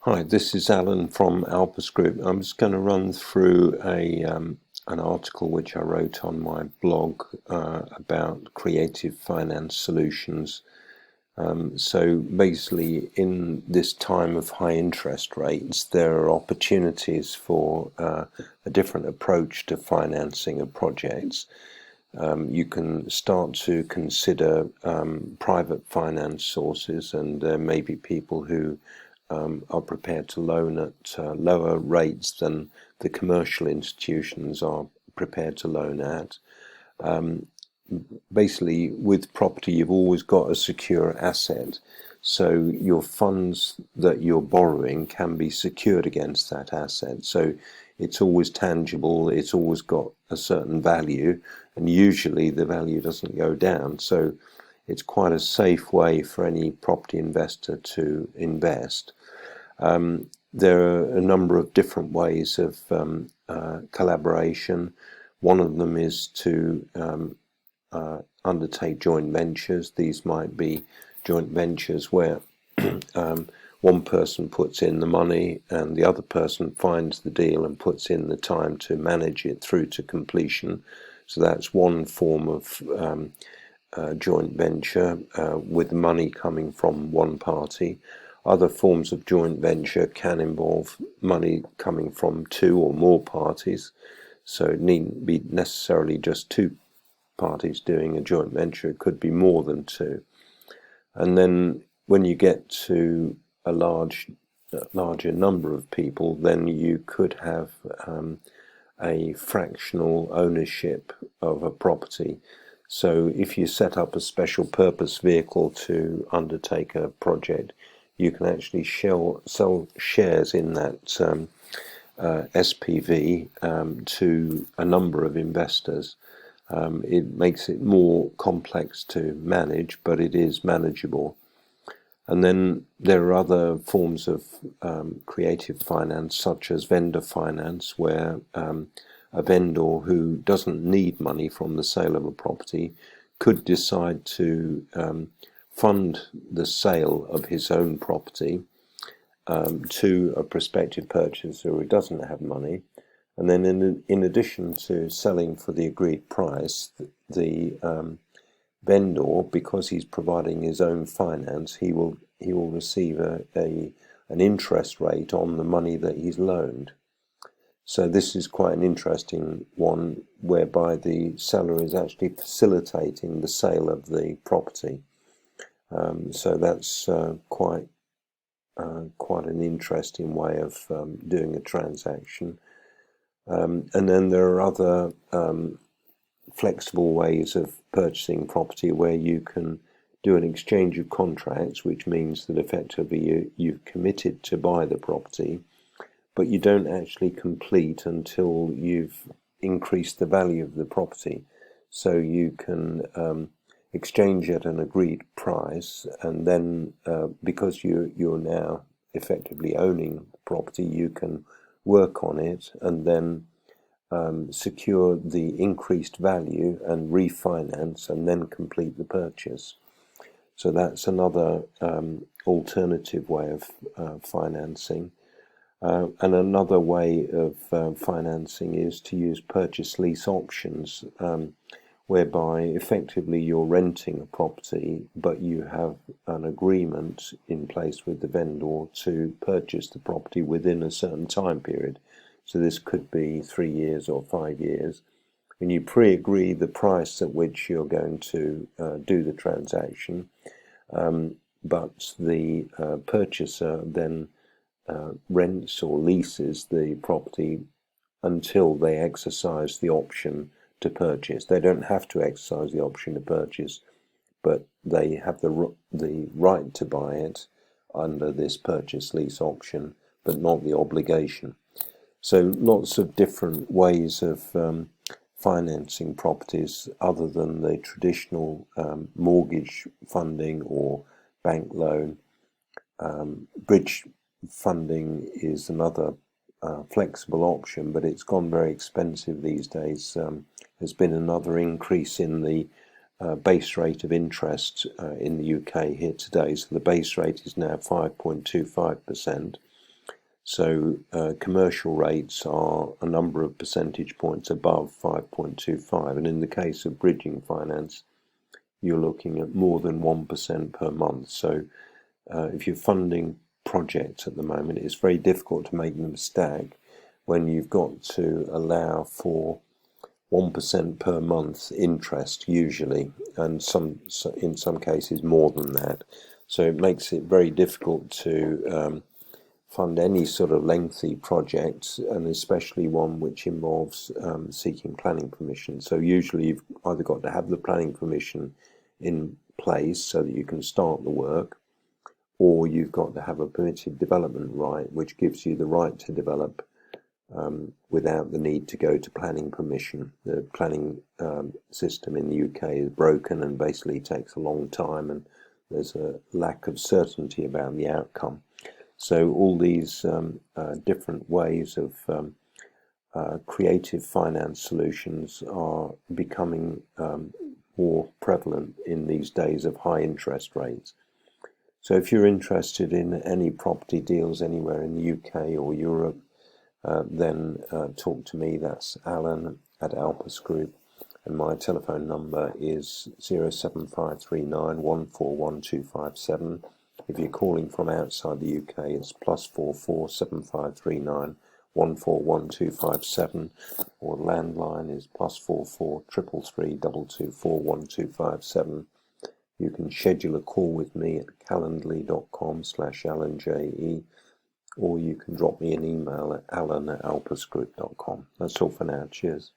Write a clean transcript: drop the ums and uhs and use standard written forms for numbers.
Hi, this is Alan from Alpus Group. I'm just going to run through an article which I wrote on my blog about creative finance solutions. So basically, in this time of high interest rates, there are opportunities for a different approach to financing of projects. You can start to consider private finance sources, and there may be people who are prepared to loan at lower rates than the commercial institutions are prepared to loan at. Basically, with property, you've always got a secure asset. So your funds that you're borrowing can be secured against that asset. So it's always tangible, it's always got a certain value, and usually the value doesn't go down. So it's quite a safe way for any property investor to invest. There are a number of different ways of collaboration. One of them is to undertake joint ventures. These might be joint ventures where one person puts in the money and the other person finds the deal and puts in the time to manage it through to completion. So that's one form of joint venture with money coming from one party. Other forms of joint venture can involve money coming from two or more parties. So it needn't be necessarily just two parties doing a joint venture, it could be more than two. And then when you get to a larger number of people, then you could have a fractional ownership of a property. So if you set up a special purpose vehicle to undertake a project, you can actually sell shares in that SPV to a number of investors. It makes it more complex to manage, but it is manageable. And then there are other forms of creative finance, such as vendor finance, where a vendor who doesn't need money from the sale of a property could decide to fund the sale of his own property to a prospective purchaser who doesn't have money. And then in addition to selling for the agreed price, the vendor, because he's providing his own finance, he will receive an interest rate on the money that he's loaned. So this is quite an interesting one, whereby the seller is actually facilitating the sale of the property. So that's quite an interesting way of doing a transaction. And then there are other flexible ways of purchasing property where you can do an exchange of contracts, which means that effectively you've committed to buy the property, but you don't actually complete until you've increased the value of the property. So you can exchange at an agreed price, and then because you're now effectively owning the property, you can work on it and then secure the increased value and refinance and then complete the purchase. So that's another alternative way of financing. And another way of financing is to use purchase lease options, whereby effectively you're renting a property, but you have an agreement in place with the vendor to purchase the property within a certain time period. So this could be 3 years or 5 years. And you pre-agree the price at which you're going to do the transaction, but the purchaser then rents or leases the property until they exercise the option to purchase. They don't have to exercise the option to purchase, but they have the right to buy it under this purchase lease option, but not the obligation. So lots of different ways of financing properties other than the traditional mortgage funding or bank loan. Bridge funding is another flexible option, but it's gone very expensive these days. There's been another increase in the base rate of interest in the UK here today. So the base rate is now 5.25%. So commercial rates are a number of percentage points above 5.25, and in the case of bridging finance, you're looking at more than 1% per month. So if you're funding projects at the moment, it's very difficult to make them stag when you've got to allow for 1% per month interest usually, and in some cases more than that. So it makes it very difficult to fund any sort of lengthy project, and especially one which involves seeking planning permission. So usually you've either got to have the planning permission in place so that you can start the work, or you've got to have a permitted development right, which gives you the right to develop without the need to go to planning permission. The planning system in the UK is broken and basically takes a long time, and there's a lack of certainty about the outcome. So all these different ways of creative finance solutions are becoming more prevalent in these days of high interest rates. So if you're interested in any property deals anywhere in the UK or Europe, then talk to me. That's Alan at Alpus Group, and my telephone number is 07539 141257. If you're calling from outside the UK, it's +44 7539 141257, or landline is +44 333 224 1257. You can schedule a call with me at calendly.com/AlanJE, or you can drop me an email at alan@alpusgroup.com. That's all for now. Cheers.